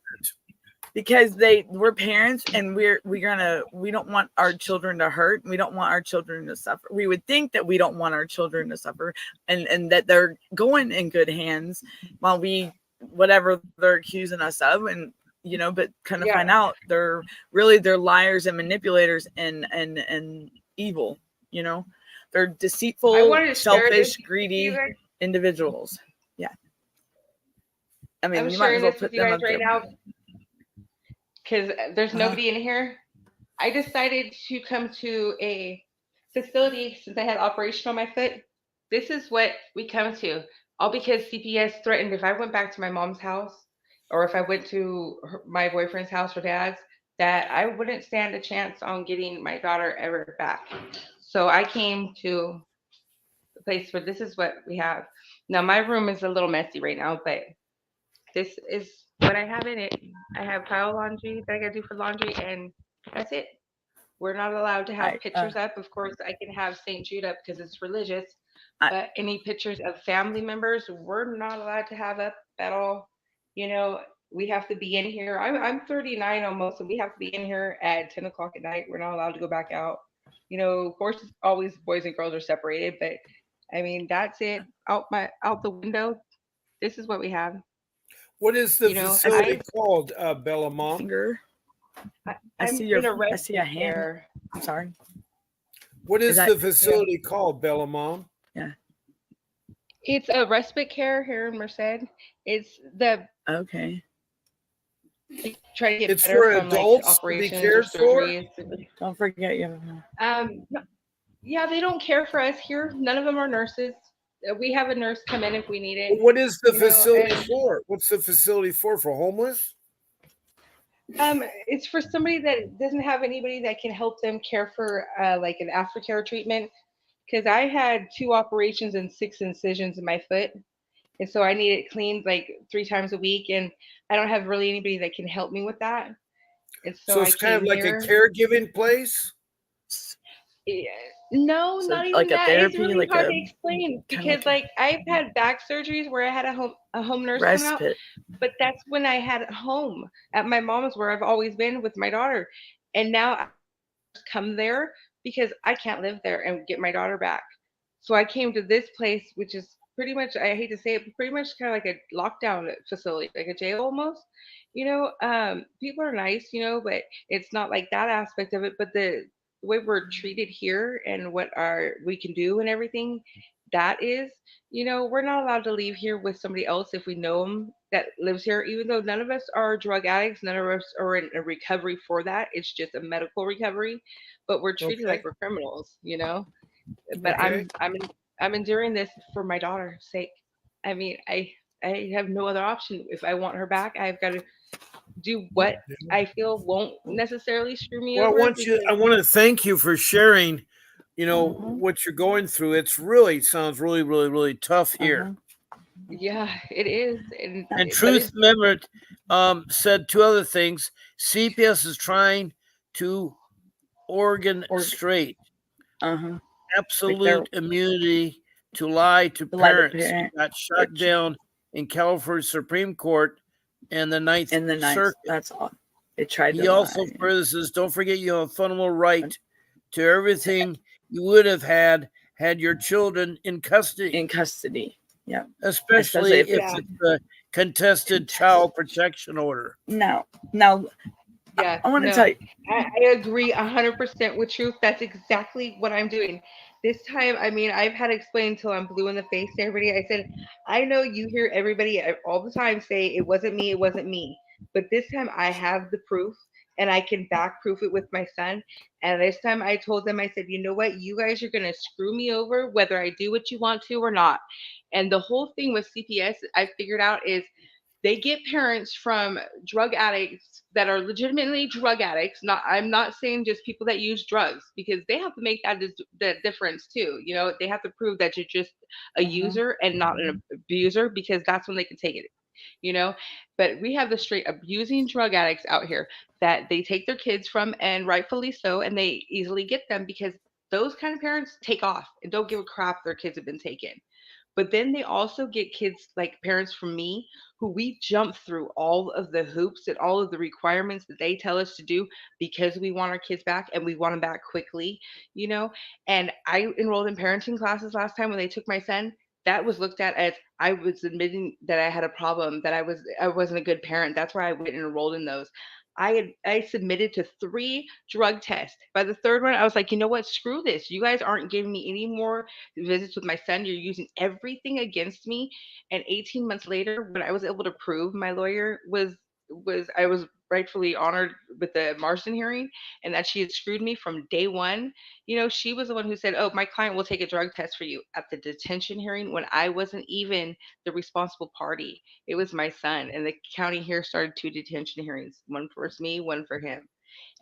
because we're parents, and we don't want our children to hurt. We don't want our children to suffer. We would think that we don't want our children to suffer, and that they're going in good hands while we whatever they're accusing us of, and but kind of find out they're liars and manipulators and evil. They're deceitful, selfish, greedy individuals. Yeah. I mean, I'm you might sharing as well this put with you them guys up right there. now because there's nobody in here. I decided to come to a facility since I had operation on my foot. This is what we come to, all because CPS threatened if I went back to my mom's house or if I went to my boyfriend's house or dad's, that I wouldn't stand a chance on getting my daughter ever back. So I came to the place where this is what we have. Now, my room is a little messy right now, but this is what I have in it. I have pile laundry that I gotta do for laundry, and that's it. We're not allowed to have pictures up. Of course, I can have St. Jude up because it's religious, but any pictures of family members, we're not allowed to have up at all. We have to be in here. I'm 39 almost, and we have to be in here at 10 o'clock at night. We're not allowed to go back out. Of course, always boys and girls are separated, but I mean that's it. Out the window. This is what we have. What is the facility called, Bella Mom? Finger. I I'm see in I see a hand. care. I'm sorry. What is the facility called, Bella Mom? Yeah. It's a respite care here in Merced. It's the Okay. try to get It's better for from adults to be operations or cared for? surgeries. Don't forget you. Yeah, they don't care for us here. None of them are nurses. We have a nurse come in if we need it. What is the facility for? What's the facility for homeless? It's for somebody that doesn't have anybody that can help them care for like an aftercare treatment. Because I had 2 operations and 6 incisions in my foot, and so I need it cleaned like 3 times a week, and I don't have really anybody that can help me with that. And so it's I kind of like here. a caregiving place. Yeah. No, So not even like a that. therapy, It's really like hard a to explain because, like I've had back surgeries where I had a home nurse come out, respite. but that's when I had home at my mom's where I've always been with my daughter, and now I come there because I can't live there and get my daughter back. So I came to this place, which is pretty much, I hate to say it, but pretty much kind of like a lockdown facility, like a jail almost. People are nice, but it's not like that aspect of it. But the way we're treated here and what we can do and everything, that is, we're not allowed to leave here with somebody else if we know them that lives here, even though none of us are drug addicts, none of us are in a recovery for that. It's just a medical recovery, but we're treated like we're criminals, But I'm enduring this for my daughter's sake. I mean, I have no other option. If I want her back, I've got to do what I feel won't necessarily screw me Well, over. I want to thank you for sharing, what you're going through. It's sounds really, really, really tough here. Yeah, it is. And Truth Memory said 2 other things. CPS is trying to Oregon straight. Absolute immunity to lie to parents. Got shot down in California Supreme Court and the Ninth Circuit. That's all. They tried. He also further says, "Don't forget you have a fundamental right to everything you would have had your children in custody. Yeah, especially if it's a contested child protection order." Now, Yeah, I want to tell no, you. I agree 100% with Truth. That's exactly what I'm doing. This time, I mean, I've had to explain until I'm blue in the face to everybody. I said, I know you hear everybody all the time say, it wasn't me, it wasn't me. But this time I have the proof and I can back proof it with my son. And this time I told them, I said, you know what? You guys are going to screw me over whether I do what you want to or not. And the whole thing with CPS, I figured out is they get parents from drug addicts that are legitimately drug addicts. Not, I'm not saying just people that use drugs because they have to make that difference too. You know, they have to prove that you're just a Mhm. user and not an abuser because that's when they can take it. You know, but we have the straight abusing drug addicts out here that they take their kids from, and rightfully so, and they easily get them because those kind of parents take off and don't give a crap their kids have been taken. But then they also get kids like parents from me who we jump through all of the hoops and all of the requirements that they tell us to do because we want our kids back and we want them back quickly, you know. And I enrolled in parenting classes last time when they took my son. That was looked at as I was admitting that I had a problem, that I wasn't a good parent. That's why I went and enrolled in those. I submitted to 3 drug tests. By the third one, I was like, you know what? Screw this. You guys aren't giving me any more visits with my son. You're using everything against me. And 18 months later, when I was able to prove my lawyer was I was rightfully honored with the Marsden hearing and that she had screwed me from day one. You know, she was the one who said, "Oh, my client will take a drug test for you" at the detention hearing when I wasn't even the responsible party. It was my son, and the county here started 2 detention hearings, one for me, one for him,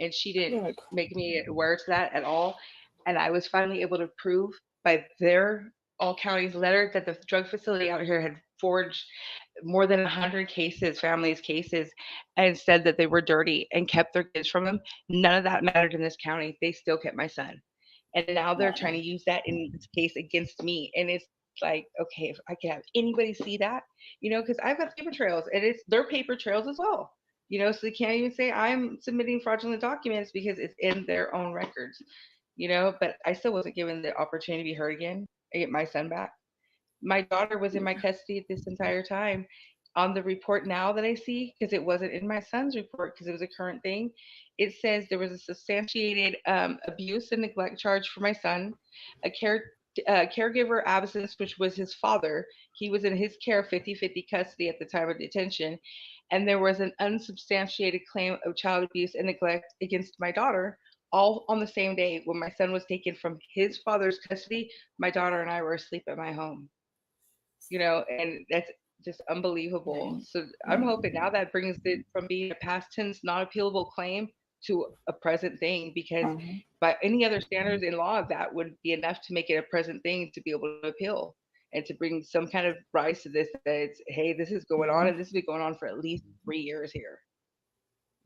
and she didn't Look. make me aware to that at all. And I was finally able to prove by their all counties letter that the drug facility out here had forged more than 100 cases, families' cases, and said that they were dirty and kept their kids from them. None of that mattered in this county. They still kept my son. And now they're trying to use that in this case against me. And it's like, okay, if I could have anybody see that, you know, because I've got paper trails and it's their paper trails as well. You know, so they can't even say I'm submitting fraudulent documents because it's in their own records, you know, but I still wasn't given the opportunity to be heard again. I get my son back. My daughter was in my custody this entire time. On the report now that I see, because it wasn't in my son's report because it was a current thing, it says there was a substantiated abuse and neglect charge for my son, a caregiver absence, which was his father. He was in his care 50-50 custody at the time of detention. And there was an unsubstantiated claim of child abuse and neglect against my daughter, all on the same day when my son was taken from his father's custody. My daughter and I were asleep at my home, you know, and that's just unbelievable. Right. So I'm hoping now that brings it from being a past tense, non appealable claim to a present thing because Mhm. by any other standards in law, that would be enough to make it a present thing to be able to appeal and to bring some kind of rise to this that it's, hey, this is going on Mhm. and this has been going on for at least 3 years here,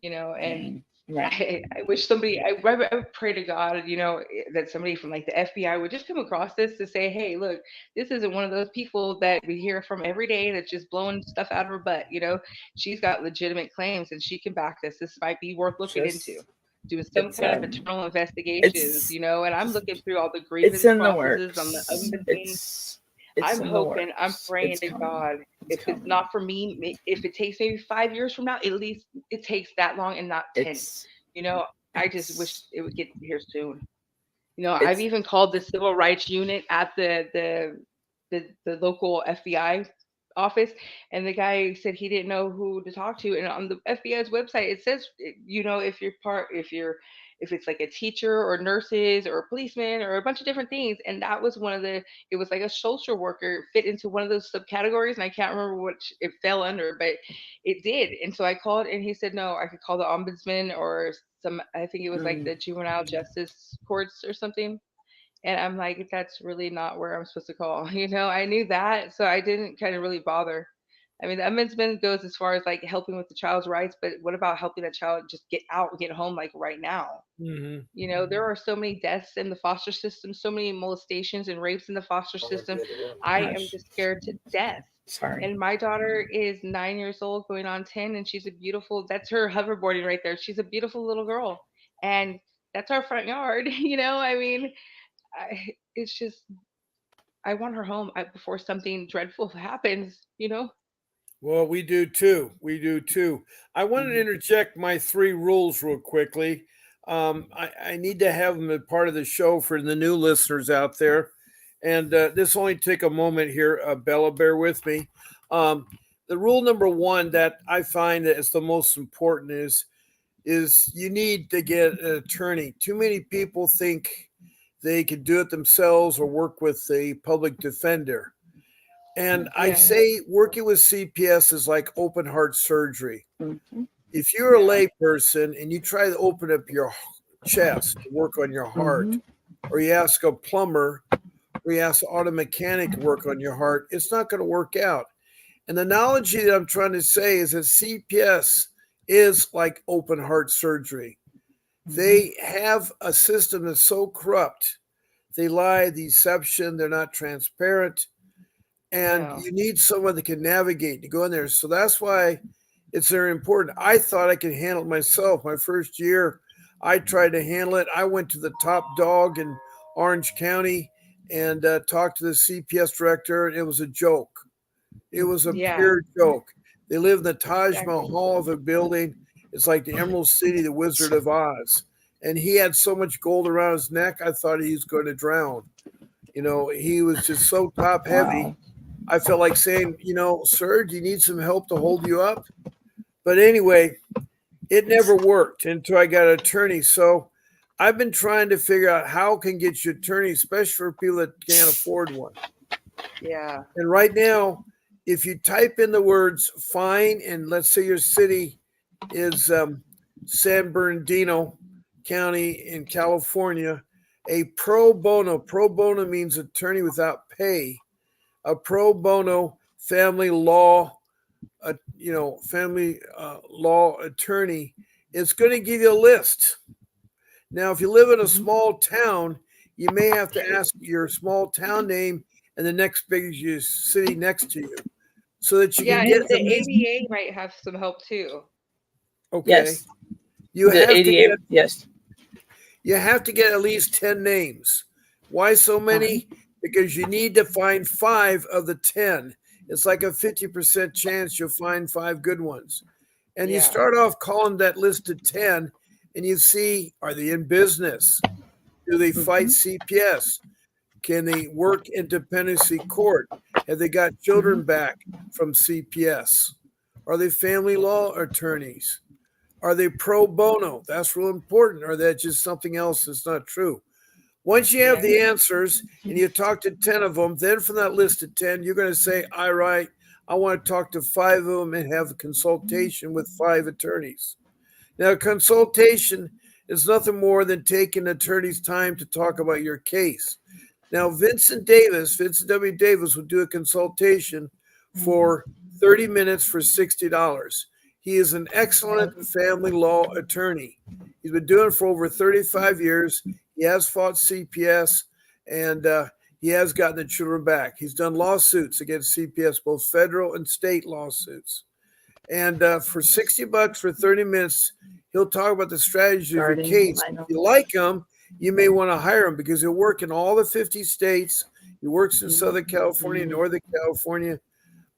you know, and Right. I wish somebody, I would pray to God, you know, that somebody from like the FBI would just come across this to say, hey, look, this isn't one of those people that we hear from every day that's just blowing stuff out of her butt. You know, she's got legitimate claims and she can back this. This might be worth looking into. Just Doing some it's kind of internal investigations, it's you know, and I'm looking through all the it's grievance in the processes on the works. ombudsman. It's I'm in the hoping, I'm works. praying It's to coming. God, It's if it's coming. not for me, if it takes maybe 5 years from now, at least it takes that long and not 10. It's You know, I just wish it's it would get here soon. You know, I've it's even called the civil rights unit at the local FBI office, and the guy said he didn't know who to talk to. And on the FBI's website, it says, you know, if it's like a teacher or nurses or a policeman or a bunch of different things. And that was one of the. It was like a social worker fit into one of those subcategories, and I can't remember which it fell under, but it did. And so I called, and he said no, I could call the ombudsman or some. I think it was like mm, the juvenile justice courts or something. And I'm like, that's really not where I'm supposed to call. You know, I knew that, so I didn't kind of really bother. I mean, the ombudsman goes as far as like helping with the child's rights, but what about helping the child just get out and get home like right now? Mhm. You know, there are so many deaths in the foster system, so many molestations and rapes in the foster system. I am gosh, just scared to death. sorry. And my daughter is 9 years old, going on 10, and she's a beautiful, that's her hoverboarding right there. She's a beautiful little girl. And that's our front yard. You know, I mean, it's just, I want her home before something dreadful happens, you know? Well, we do too. We do too. I want to Mhm. interject my 3 rules real quickly. I need to have them as part of the show for the new listeners out there. And this only take a moment here. Bella, bear with me. Um, the rule number 1 that I find that is the most important is you need to get an attorney. Too many people think they can do it themselves or work with a public defender. And I Yeah. say working with CPS is like open heart surgery. Mhm. If you're a Yeah. lay person and you try to open up your chest to work on your heart, Mhm. or you ask a plumber or you ask an auto mechanic to work on your heart, it's not going to work out. And the analogy that I'm trying to say is that CPS is like open heart surgery. Mhm. They have a system that's so corrupt. They lie, deception, they're not transparent, and No. you need someone that can navigate to go in there. So that's why it's very important. I thought I could handle it myself. My first year, I tried to handle it. I went to the top dog in Orange County and talked to the CPS director, and it was a joke. It was a Yeah. pure joke. They live in the Taj Exactly. Mahal of a building. It's like the Emerald City, the Wizard of Oz. And he had so much gold around his neck, I thought he was going to drown. He was just so top heavy. Wow. I felt like saying, sir, do you need some help to hold you up? But anyway, it never worked until I got an attorney. So I've been trying to figure out how I can get you an attorney, especially for people that can't afford one. Yeah. And right now, if you type in the words fine, and let's say your city is San Bernardino County in California, a pro bono means attorney without pay, a pro bono family law, family law attorney, it's going to give you a list. Now, if you live in a Mhm. small town, you may have to ask your small town name and the next biggest city next to you so that you Yeah, can get and the at least, ADA might have some help too. okay, Yes. you The have to get 88. Yes. at least 10 names. Why so Uh-huh. many? Because you need to find 5 of the 10. It's like a 50% chance you'll find 5 good ones. And you Yeah. start off calling that list of 10 and you see, are they in business? Do they fight Mhm. CPS? Can they work in dependency court? Have they got children Mhm. back from CPS? Are they family law attorneys? Are they pro bono? That's real important. Or that just something else that's not true? Once you have Yeah. the answers and you talk to 10 of them, then from that list of 10, you're going to say, all right, I want to talk to 5 of them and have a consultation with 5 attorneys. Now, consultation is nothing more than taking an attorney's time to talk about your case. Now, Vincent W. Davis would do a consultation for 30 minutes for $60. He is an excellent family law attorney. He's been doing it for over 35 years. He has fought CPS and he has gotten the children back. He's done lawsuits against CPS, both federal and state lawsuits. And for $60 for 30 minutes, he'll talk about the strategy of your Guarding case. my If you knowledge. like him, you may want to hire him because he'll work in all the 50 states. He works in Southern California, Mhm. Northern California,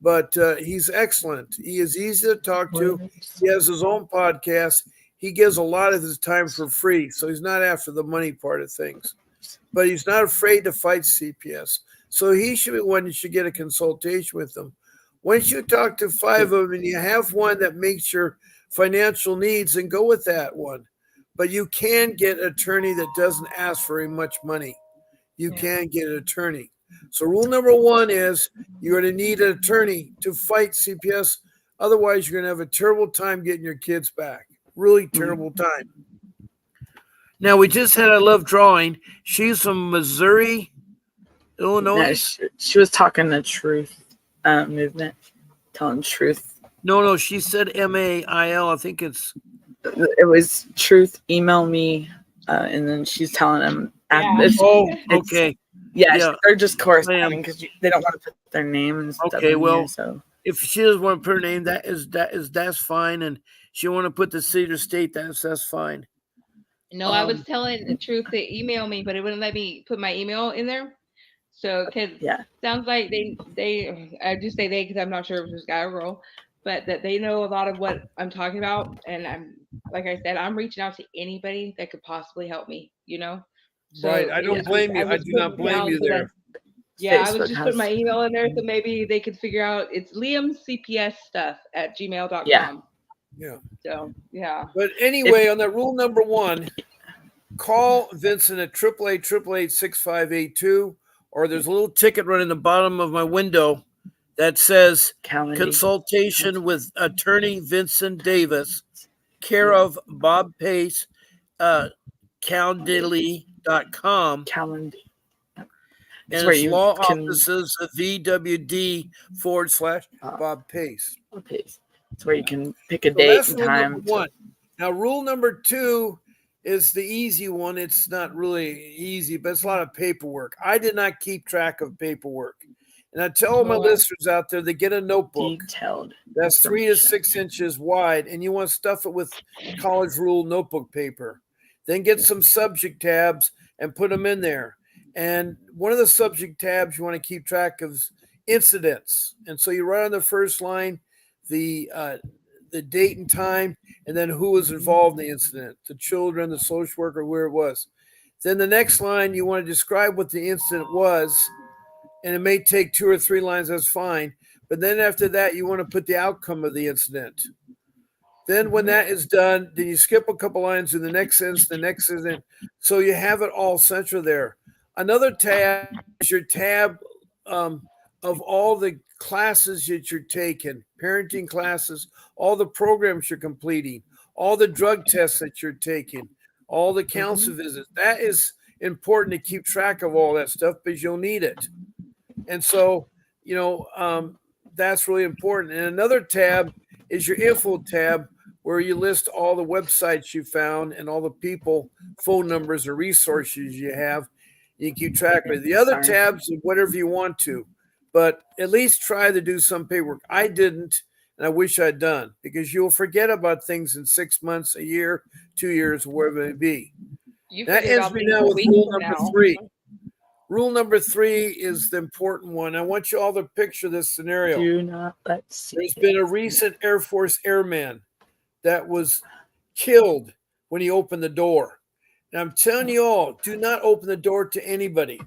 but he's excellent. He is easy to talk to. Words. He has his own podcast. He gives a lot of his time for free, so he's not after the money part of things. But he's not afraid to fight CPS. So he should be one you should get a consultation with him. Once you talk to 5 of them and you have one that meets your financial needs, then go with that one. But you can get an attorney that doesn't ask very much money. You Yeah. can get an attorney. So rule number 1 is you're going to need an attorney to fight CPS. Otherwise, you're going to have a terrible time getting your kids back. Really terrible time. Now, we just had I Love Drawing. She's from Missouri, No, Illinois. she was talking the truth movement, telling truth. No, she said MAIL. I think it's It was truth. Email me, and then she's telling them. Yeah. okay. Yeah, Yeah. they're just corresponding because they don't want to put their name and stuff Okay, in well, here. So if she doesn't want to put her name, that's fine. And she want to put the city or state, that's fine. No, I was telling the truth to email me, but it wouldn't let me put my email in there. So, cause Yeah. sounds like they I just say they because I'm not sure if it was guy or girl, but that they know a lot of what I'm talking about, and like I said, I'm reaching out to anybody that could possibly help me. Right. So I it was don't just blame I you. I was do putting not it blame down you so that there. I was Facebook just putting has. my email in there so maybe they could figure out it's liamcpsstuff@gmail.com. Yeah. Yeah. So yeah. But If anyway, on that rule number 1, call Vincent at 888-888-6582, or there's a little ticket right in the bottom of my window that says Calendly. consultation with attorney Vincent Davis, care Yeah. of Bob Pace, Calendly.com, Calendly. and It's where it's you law can. offices of VWD/Bob Pace. Okay. It's where you can pick a So date that's and rule time. number 1. Now, rule number 2 is the easy one. It's not really easy, but it's a lot of paperwork. I did not keep track of paperwork. And I tell all my Boy. listeners out there, they get a notebook Detailed. that's 3 to information. 6 inches wide, and you want to stuff it with college rule notebook paper. Then get some subject tabs and put them in there. And one of the subject tabs you want to keep track of is incidents. And so you write on the first line the date and time, and then who was involved in the incident, the children, the social worker, where it was. Then the next line, you want to describe what the incident was, and it may take 2 or 3 lines, that's fine. But then after that, you want to put the outcome of the incident. Then when that is done, then you skip a couple lines to the next sentence, the next incident. So you have it all central there. Another tab is your tab of all the classes that you're taking, parenting classes, all the programs you're completing, all the drug tests that you're taking, all the counsel visits. That is important to keep track of all that stuff because you'll need it. And so, that's really important. And another tab is your info tab where you list all the websites you found and all the people, phone numbers, or resources you have. You keep track of it. The other tabs are whatever you want to, but at least try to do some paperwork. I didn't, and I wish I'd done, because you'll forget about things in 6 months, a year, 2 years, wherever it may be. You That forget ends about me things now a with week rule from number now. 3. Rule number 3 is the important one. I want you all to picture this scenario. Do not let's see. There's been a recent Air Force airman that was killed when he opened the door. And I'm telling you all, do not open the door to anybody.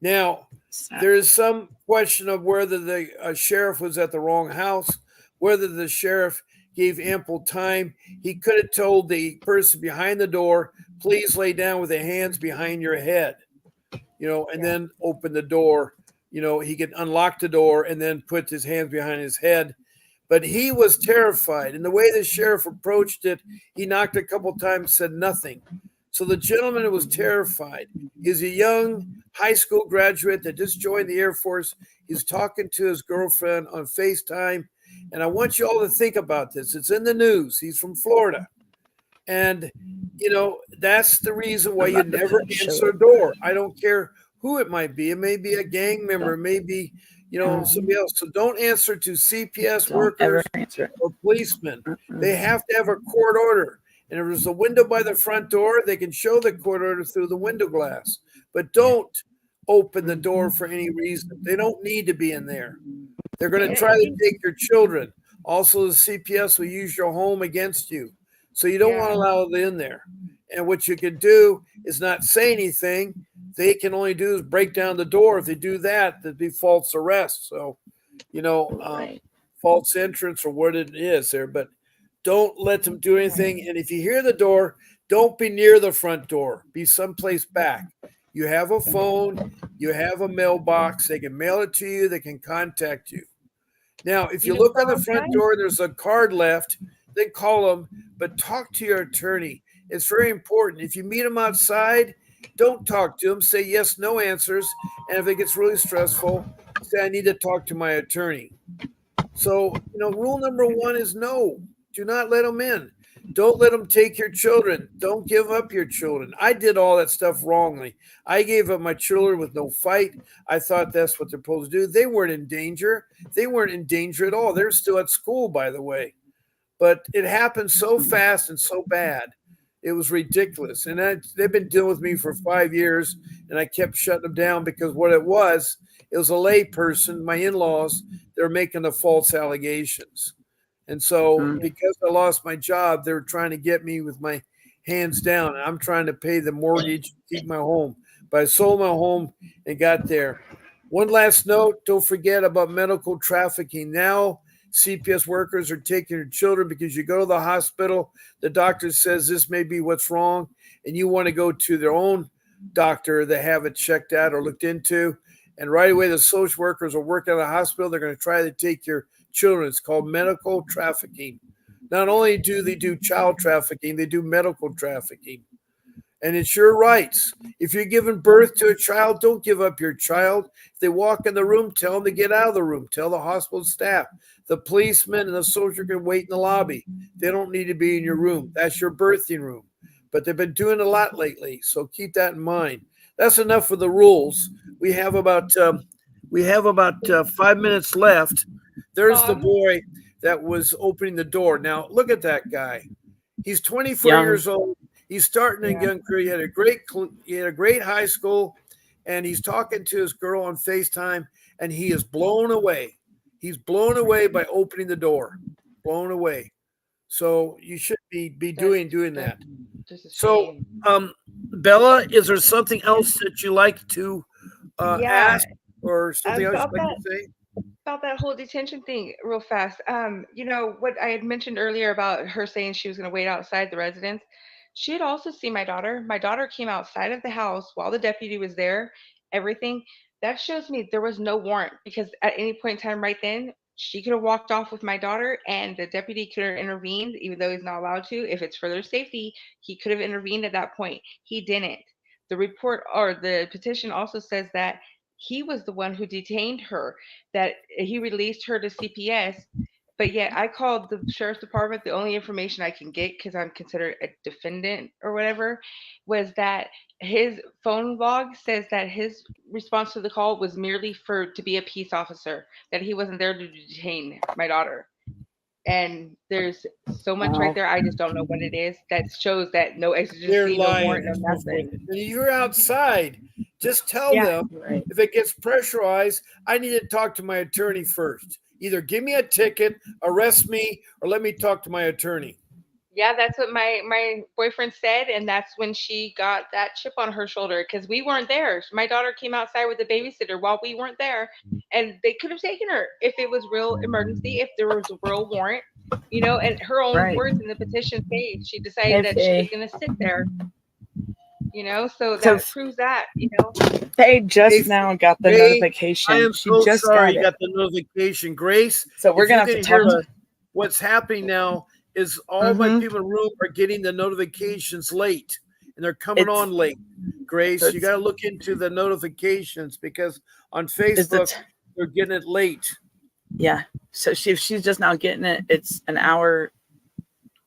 Now, there is some question of whether the sheriff was at the wrong house, whether the sheriff gave ample time. He could have told the person behind the door, please lay down with the hands behind your head, and then open the door. He could unlock the door and then put his hands behind his head. But he was terrified. And the way the sheriff approached it, he knocked a couple times, said nothing. So the gentleman was terrified. He's a young high school graduate that just joined the Air Force. He's talking to his girlfriend on FaceTime. And I want you all to think about this. It's in the news. He's from Florida. And, that's the reason why you never answer a door. I don't care who it might be. It may be a gang member, it may be, somebody else. So don't answer to CPS workers or policemen. They have to have a court order. And if there's a window by the front door, they can show the court order through the window glass. But don't open the door for any reason. They don't need to be in there. They're going to try to take your children. Also, the CPS will use your home against you. So you don't want to allow it in there. And what you can do is not say anything. They can only do is break down the door. If they do that, that'd be false arrest. So, false entrance or what it is there. But don't let them do anything. And if you hear the door, don't be near the front door. Be someplace back. You have a phone. You have a mailbox. They can mail it to you. They can contact you. Now, if you look on the front door, there's a card left, then call them, but talk to your attorney. It's very important. If you meet them outside, don't talk to them. Say yes, no answers. And if it gets really stressful, say, I need to talk to my attorney. So, rule number 1 is no. Do not let them in. Don't let them take your children. Don't give up your children. I did all that stuff wrongly. I gave up my children with no fight. I thought that's what they're supposed to do. They weren't in danger. They weren't in danger at all. They're still at school, by the way. But it happened so fast and so bad. It was ridiculous. And they've been dealing with me for 5 years, and I kept shutting them down because what it was a lay person, my in-laws, they're making the false allegations. And so because I lost my job, they were trying to get me with my hands down. I'm trying to pay the mortgage, keep my home. But I sold my home and got there. One last note, don't forget about medical trafficking. Now, CPS workers are taking your children because you go to the hospital, the doctor says this may be what's wrong, and you want to go to their own doctor that have it checked out or looked into. And right away, the social workers are working at the hospital. They're going to try to take your children. It's called medical trafficking. Not only do they do child trafficking, they do medical trafficking. And it's your rights. If you're giving birth to a child, don't give up your child. If they walk in the room, tell them to get out of the room. Tell the hospital staff. The policeman and the soldier can wait in the lobby. They don't need to be in your room. That's your birthing room. But they've been doing a lot lately, so keep that in mind. That's enough for the rules. We have about 5 minutes left. There's the boy that was opening the door. Now look at that guy. He's 24 years old. He's starting a young career. He had a great high school, and he's talking to his girl on FaceTime, and he is blown away. He's blown away by opening the door. Blown away. So you should be doing that. So, Bella, is there something else that you like to ask, or something else you'd like to say? About that whole detention thing real fast. You know what I had mentioned earlier about her saying she was going to wait outside the residence. She had also seen my daughter. My daughter came outside of the house while the deputy was there. Everything that shows me there was no warrant, because at any point in time right then she could have walked off with my daughter and the deputy could have intervened, even though he's not allowed to. If it's for their safety, he could have intervened at that point. He didn't. The report or the petition also says that he was the one who detained her, that he released her to CPS. But yet I called the sheriff's department. The only information I can get, because I'm considered a defendant or whatever, was that his phone log says that his response to the call was merely to be a peace officer, that he wasn't there to detain my daughter. And there's so much right there. I just don't know what it is that shows that no exigency, no warrant, no nothing. You're outside. Just tell them if it gets pressurized, I need to talk to my attorney first. Either give me a ticket, arrest me, or let me talk to my attorney. Yeah, that's what my boyfriend said, and that's when she got that chip on her shoulder, because we weren't there. My daughter came outside with the babysitter while we weren't there, and they could have taken her if it was real emergency, if there was a real warrant, you know. And her own words in the petition say she decided that she was going to sit there, you know. So that proves that, you know. They just now got the notification. I am so sorry you got the notification, Grace. So we're going to have to talk. What's happening now is all my people in the room are getting the notifications late, and they're coming on late. Grace, you got to look into the notifications, because on Facebook they're getting it late. Yeah. So if she's just now getting it, it's an hour.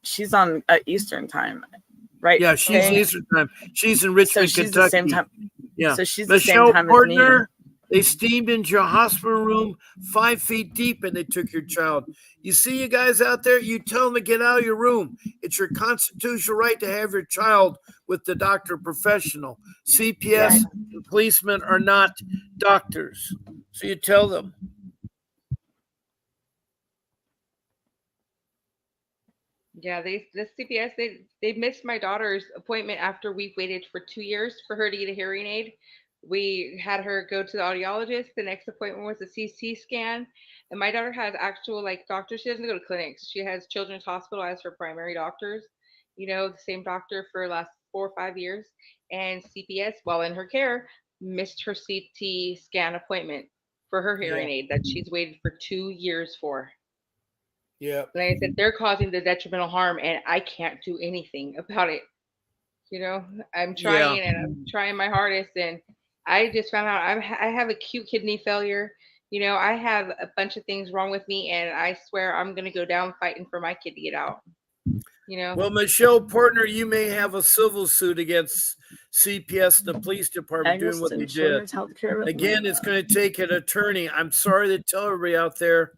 She's on Eastern time, right? Yeah, she's Eastern time. She's in Richmond, so she's Kentucky. The same time. Yeah. So she's Michelle the same time Partner, as me. they steamed into your hospital room 5 feet deep, and they took your child. You see, you guys out there, you tell them to get out of your room. It's your constitutional right to have your child with the doctor professional. CPS and policemen are not doctors. So you tell them. Yeah, the CPS, they missed my daughter's appointment after we waited for 2 years for her to get a hearing aid. We had her go to the audiologist. The next appointment was a CT scan. And my daughter has actual doctors. She doesn't go to clinics. She has Children's Hospital as her primary doctors. You know, the same doctor for the last 4 or 5 years. And CPS, while in her care, missed her CT scan appointment for her hearing aid that she's waited for 2 years for. Yeah. Like I said, they're causing the detrimental harm, and I can't do anything about it. You know, I'm trying and I'm trying my hardest, and I just found out I have acute kidney failure. You know, I have a bunch of things wrong with me, and I swear I'm going to go down fighting for my kid to get out. You know. Well, Michelle Partner, you may have a civil suit against CPS and the police department doing what they did. Again, it's going to take an attorney. I'm sorry to tell everybody out there,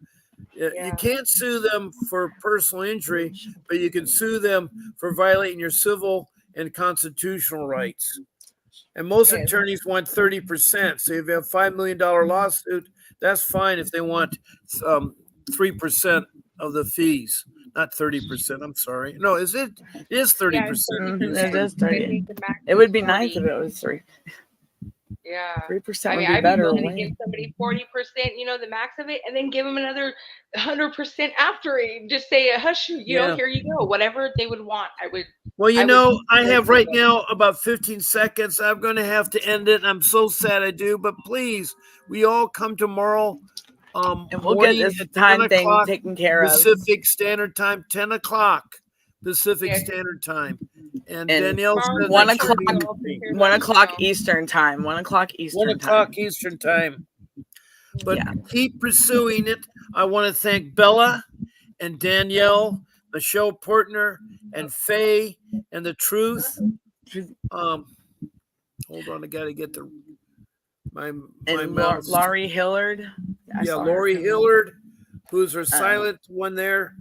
You Yeah. can't sue them for personal injury, but you can sue them for violating your civil and constitutional rights. And most Yes. attorneys want 30%. So if you have $5 million lawsuit, that's fine if they want 3% of the fees, not 30%. I'm sorry. No, is it? It is 30%. Yeah, Mhm, it's it is 30%. I 30. think the max It would is be nice 40. if it was 3. Yeah. 3% I would mean, be I'd be better. willing to give somebody 40%, the max of it, and then give them another 100% after it. Just say, hush, Yeah. here you go. Whatever they would want, I would. Well, I would I be have grateful right for. now about 15 seconds. I'm going to have to end it. I'm so sad I do, but please, we all come tomorrow And we'll get morning this at 10 time thing o'clock taken care of. Pacific Standard Time, 10 o'clock Pacific Yes. Standard Time. And And Danielle Tomorrow, said 1 that she'll o'clock, be I'll take care of 1 that o'clock email. Eastern time. 1 o'clock 1 Eastern o'clock time. Eastern Time. But Yeah. keep pursuing it. I want to thank Bella and Danielle, Michelle Portner, and Faye, and the Truth. Hold on, I got to get my And mouse. Laurie Hillard. I Yeah, saw her Lori come in. Hillard, who's our silent one there.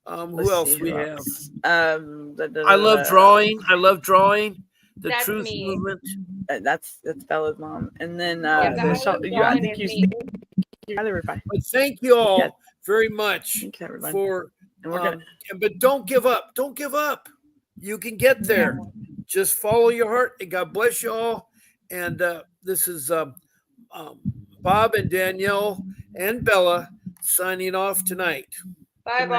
Who Let's else see we who have? else. I love drawing. I love drawing. The That's Truth me. Movement. That's Bella's mom. And then Yeah, the Michelle, highlight I drawing think is you me. said everybody. But thank you all Yeah. very much Thanks everybody. for. And we're gonna But don't give up. Don't give up. You can get there. Just follow your heart, and God bless you all. And this is Bob and Danielle and Bella signing off tonight. Bye, Good night, Bob.